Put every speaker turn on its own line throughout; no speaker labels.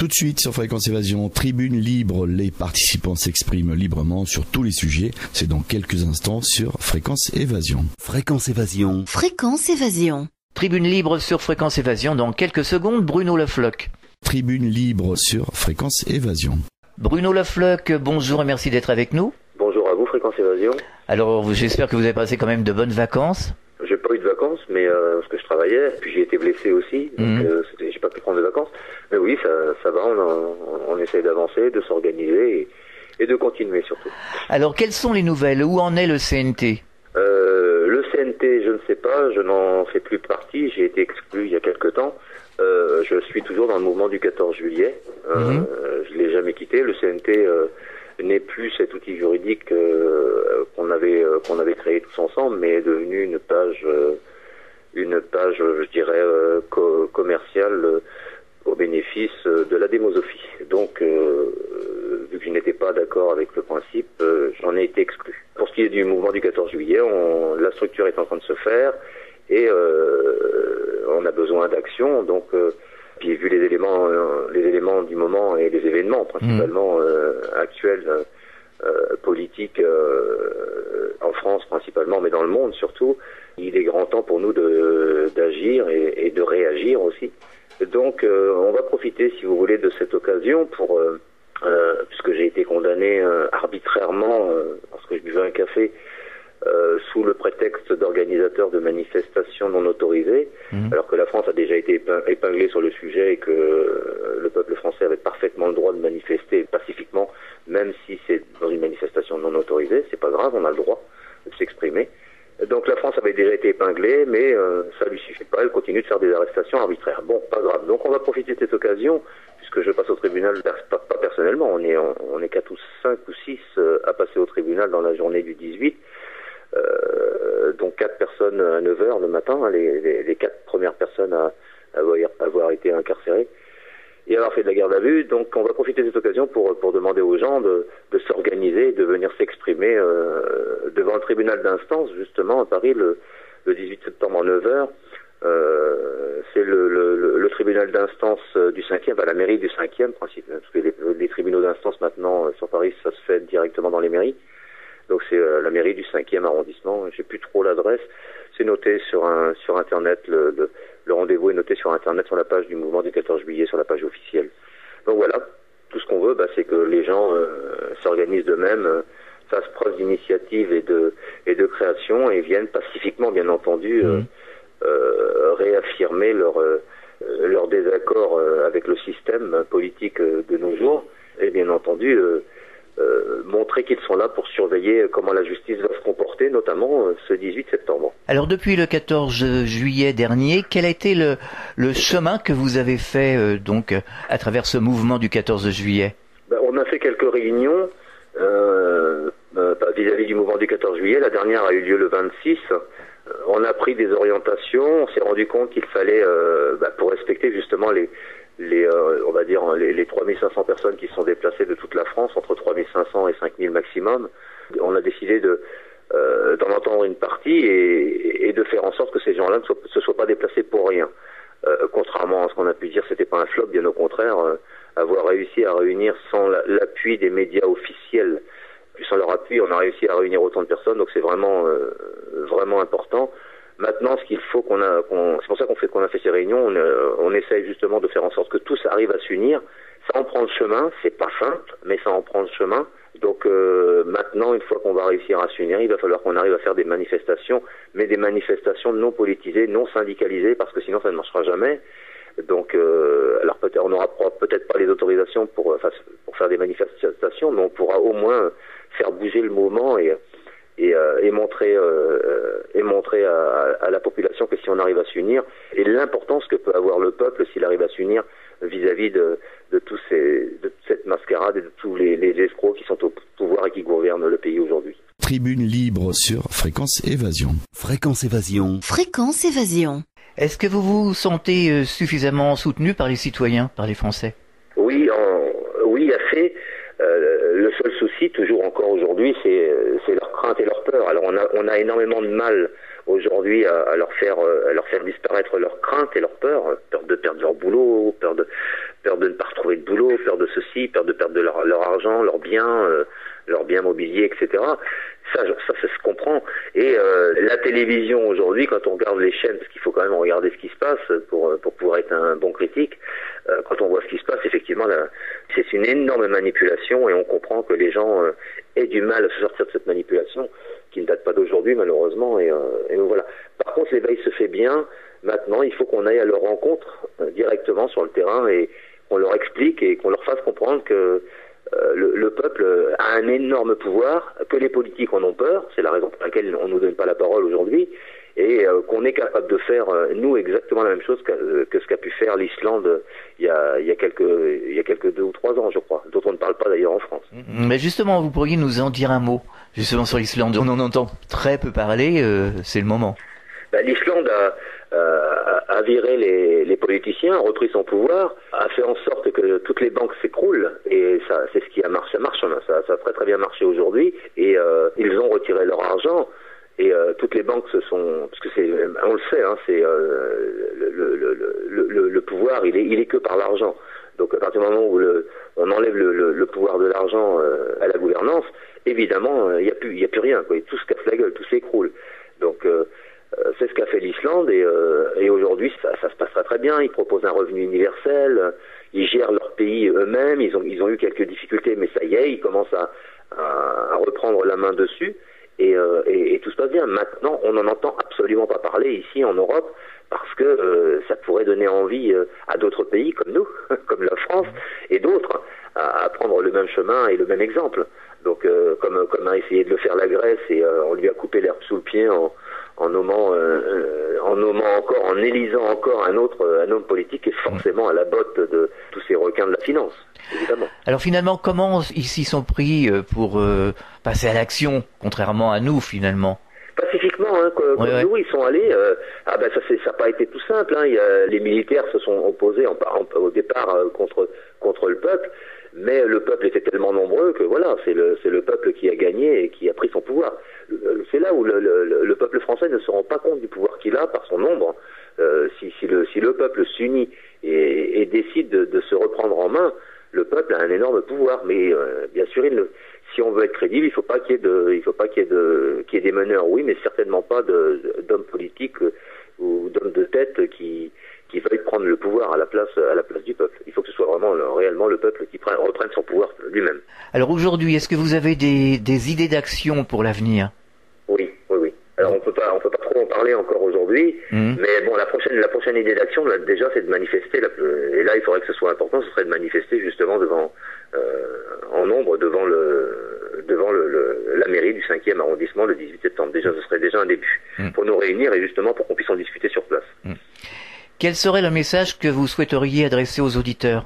Tout de suite sur Fréquence Évasion, tribune libre, les participants s'expriment librement sur tous les sujets. C'est dans quelques instants sur Fréquence Évasion.
Fréquence Évasion.
Fréquence Évasion.
Tribune libre sur Fréquence Évasion dans quelques secondes, Bruno Lafloc.
Tribune libre sur Fréquence Évasion.
Bruno Lafloc, bonjour et merci d'être avec nous.
Bonjour à vous, Fréquence Évasion.
Alors, j'espère que vous avez passé quand même de bonnes vacances.
J'ai pas eu de vacances, mais parce que je travaillais, puis j'ai été blessé aussi, donc j'ai pas pu prendre de vacances. Mais oui, ça va, on essaie d'avancer, de s'organiser et de continuer surtout.
Alors, quelles sont les nouvelles? Où en est le CNT?
Le CNT, je ne sais pas, je n'en fais plus partie, j'ai été exclu il y a quelque temps. Je suis toujours dans le mouvement du 14 juillet. Je l'ai jamais quitté. Le CNT n'est plus cet outil juridique qu'on avait créé tous ensemble, mais est devenu une page, je dirais, commerciale au bénéfice de la démosophie. Donc, vu que je n'étais pas d'accord avec le principe, j'en ai été exclu. Pour ce qui est du mouvement du 14 juillet, la structure est en train de se faire et on a besoin d'action. Donc, puis vu les éléments du moment et les événements principalement actuels, politiques en France principalement, mais dans le monde surtout, il est grand temps pour nous d'agir et de réagir aussi. Donc on va profiter, si vous voulez, de cette occasion pour, puisque j'ai été condamné arbitrairement parce que je buvais un café sous le prétexte d'organisateur de manifestations non autorisées, alors que la France a déjà été épinglée sur le sujet et que le peuple français avait parfaitement le droit de manifester pacifiquement, même si c'est dans une manifestation non autorisée, c'est pas grave, on a le droit de s'exprimer. Donc la France avait déjà été épinglée, mais ça lui suffit pas, elle continue de faire des arrestations arbitraires. Bon, pas grave. Donc on va profiter de cette occasion, puisque je passe au tribunal, pas personnellement, on est 4 ou 5 ou 6 à passer au tribunal dans la journée du 18, donc 4 personnes à 9h le matin, les 4 premières personnes à avoir été incarcérées et avoir fait de la garde à vue. Donc on va profiter de cette occasion pour demander aux gens de s'organiser et de venir s'exprimer devant le tribunal d'instance, justement à Paris le 18 septembre à 9h. C'est le tribunal d'instance du 5e, la mairie du 5e, parce que les tribunaux d'instance maintenant sur Paris, ça se fait directement dans les mairies. Donc c'est la mairie du 5e arrondissement, j'ai plus trop l'adresse, c'est noté sur internet, le rendez-vous est noté sur internet, sur la page du mouvement du 14 juillet, sur la page officielle. Donc voilà, tout ce qu'on veut, c'est que les gens s'organisent d'eux-mêmes, fassent preuve d'initiative et de création et viennent pacifiquement, bien entendu, réaffirmer leur désaccord avec le système politique de nos jours et bien entendu montrer qu'ils sont là pour surveiller comment la justice va se comporter, notamment ce 18 septembre.
Alors depuis le 14 juillet dernier, quel a été le chemin que vous avez fait donc à travers ce mouvement du 14 juillet?
On a fait quelques réunions vis-à-vis du mouvement du 14 juillet. La dernière a eu lieu le 26. On a pris des orientations, on s'est rendu compte qu'il fallait, pour respecter justement on va dire les 3500 personnes qui sont déplacées de toute la France, entre 3500 et 5000 maximum, on a décidé d'en entendre une partie et de faire en sorte que ces gens-là ne se soient pas déplacés pour rien. Contrairement à ce qu'on a pu dire, c'était pas un flop, bien au contraire, avoir réussi à réunir sans l'appui des médias officiels, puis sans leur appui, on a réussi à réunir autant de personnes, donc c'est vraiment important. Maintenant, ce qu'il faut c'est pour ça qu'on a fait ces réunions, on essaye justement de faire en sorte que tous arrivent à s'unir. Ça en prend le chemin, c'est pas simple, mais ça en prend le chemin. Donc maintenant, une fois qu'on va réussir à s'unir, il va falloir qu'on arrive à faire des manifestations, mais des manifestations non politisées, non syndicalisées, parce que sinon ça ne marchera jamais. Donc, alors on n'aura peut-être pas les autorisations pour faire des manifestations, mais on pourra au moins faire bouger le mouvement et montrer à la population que si on arrive à s'unir, et l'importance que peut avoir le peuple s'il arrive à s'unir vis-à-vis de toute cette mascarade et de tous les escrocs qui sont au pouvoir et qui gouvernent le pays aujourd'hui.
Tribune libre sur Fréquence Évasion.
Fréquence Évasion.
Fréquence Évasion.
Est-ce que vous vous sentez suffisamment soutenu par les citoyens, par les Français?
Oui, assez. Le seul souci, toujours encore aujourd'hui, c'est leur crainte et leur peur. Alors on a énormément de mal aujourd'hui à leur faire disparaître leur crainte et leur peur de perdre leur boulot, peur de ne pas retrouver de boulot, peur de ceci, peur de perdre leur argent, leurs biens mobiliers, etc. Ça se comprend. Et la télévision aujourd'hui, quand on regarde les chaînes, parce qu'il faut quand même regarder ce qui se passe pour pouvoir être un bon critique, quand on voit ce qui se passe, effectivement, c'est une énorme manipulation et on comprend que les gens aient du mal à se sortir de cette manipulation, qui ne date pas d'aujourd'hui malheureusement. Et voilà. Par contre, l'éveil se fait bien. Maintenant, il faut qu'on aille à leur rencontre directement sur le terrain et qu'on leur explique et qu'on leur fasse comprendre que le peuple a un énorme pouvoir, que les politiques en ont peur, c'est la raison pour laquelle on ne nous donne pas la parole aujourd'hui, et qu'on est capable de faire, nous, exactement la même chose que ce qu'a pu faire l'Islande il y a quelques 2 ou 3 ans, je crois, dont on ne parle pas d'ailleurs en France.
Mais justement, vous pourriez nous en dire un mot, justement sur l'Islande. On en entend très peu parler, c'est le moment.
L'Islande a viré les politiciens, a repris son pouvoir, a fait en sorte que toutes les banques s'écroulent, et ça, c'est ce qui a marché, ça a très très bien marché aujourd'hui, et ils ont retiré leur argent, et toutes les banques se sont, parce que on le sait, hein, c'est le pouvoir, il est que par l'argent. Donc à partir du moment où on enlève le pouvoir de l'argent à la gouvernance, évidemment, il y a plus rien, quoi. Tout se casse la gueule, tout s'écroule. Donc c'est ce qu'a fait l'Islande et aujourd'hui ça se passe très très bien. Ils proposent un revenu universel, ils gèrent leur pays eux-mêmes, ils ont eu quelques difficultés, mais ça y est, ils commencent à reprendre la main dessus et tout se passe bien. Maintenant, on n'en entend absolument pas parler ici en Europe parce que ça pourrait donner envie à d'autres pays comme nous, comme la France et d'autres, à prendre le même chemin et le même exemple. Donc comme a essayé de le faire la Grèce et on lui a coupé l'herbe sous le pied en élisant encore un homme politique qui est forcément à la botte de tous ces requins de la finance, évidemment.
Alors finalement, comment ils s'y sont pris pour passer à l'action, contrairement à nous finalement?
Pacifiquement, hein, comme nous, ils sont allés. Ça n'a pas été tout simple. Hein. Les militaires se sont opposés au départ contre le peuple. Mais le peuple était tellement nombreux que voilà, c'est le peuple qui a gagné et qui a pris son pouvoir. C'est là où le peuple français ne se rend pas compte du pouvoir qu'il a par son nombre. Si le peuple s'unit et décide de se reprendre en main, le peuple a un énorme pouvoir. Mais bien sûr, si on veut être crédible, il faut pas qu'il y ait des meneurs, oui, mais certainement pas d'hommes politiques ou d'hommes de tête qui veuillent prendre le pouvoir à la place du peuple. Il faut que ce soit réellement le peuple qui reprenne son pouvoir lui-même.
Alors aujourd'hui, est-ce que vous avez des idées d'action pour l'avenir?
Oui. Alors on peut pas trop en parler encore aujourd'hui, mais bon, la prochaine idée d'action, là, déjà, c'est de manifester. Et là, il faudrait que ce soit important, ce serait de manifester justement en nombre devant la mairie du 5e arrondissement le 18 septembre. Déjà, ce serait déjà un début pour nous réunir et justement pour qu'on puisse en discuter sur place.
Quel serait le message que vous souhaiteriez adresser aux auditeurs?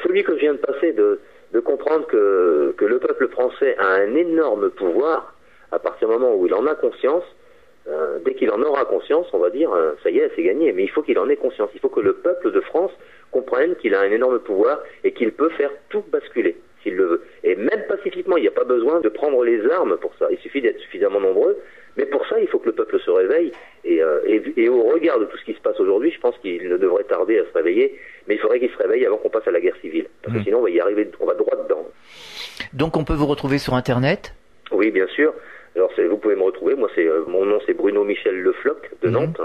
Celui que je viens de passer, de comprendre que le peuple français a un énorme pouvoir à partir du moment où il en a conscience. Dès qu'il en aura conscience, on va dire, ça y est, c'est gagné. Mais il faut qu'il en ait conscience. Il faut que le peuple de France comprenne qu'il a un énorme pouvoir et qu'il peut faire tout basculer, s'il le veut. Et même pacifiquement, il n'y a pas besoin de prendre les armes pour ça. Il suffit d'être suffisamment nombreux. Mais pour ça, il faut que le peuple se réveille. Et au regard de tout ce qui se passe aujourd'hui, je pense qu'il ne devrait tarder à se réveiller. Mais il faudrait qu'il se réveille avant qu'on passe à la guerre civile. Parce que sinon, on va y arriver, on va droit dedans.
Donc on peut vous retrouver sur Internet?
Oui, bien sûr. Alors vous pouvez me retrouver, mon nom c'est Bruno Michel Le Floch de Nantes,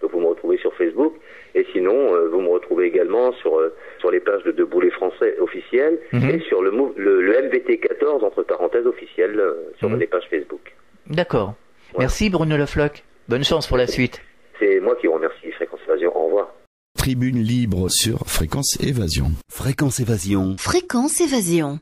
donc vous me retrouvez sur Facebook, et sinon vous me retrouvez également sur les pages de Debout les Français officielles et sur le MVT 14 entre parenthèses officielles sur les pages Facebook.
D'accord. Voilà. Merci Bruno Le Floch, bonne chance pour la suite.
C'est moi qui vous remercie, Fréquence Évasion, au revoir.
Tribune libre sur Fréquence Évasion.
Fréquence Évasion.
Fréquence Évasion.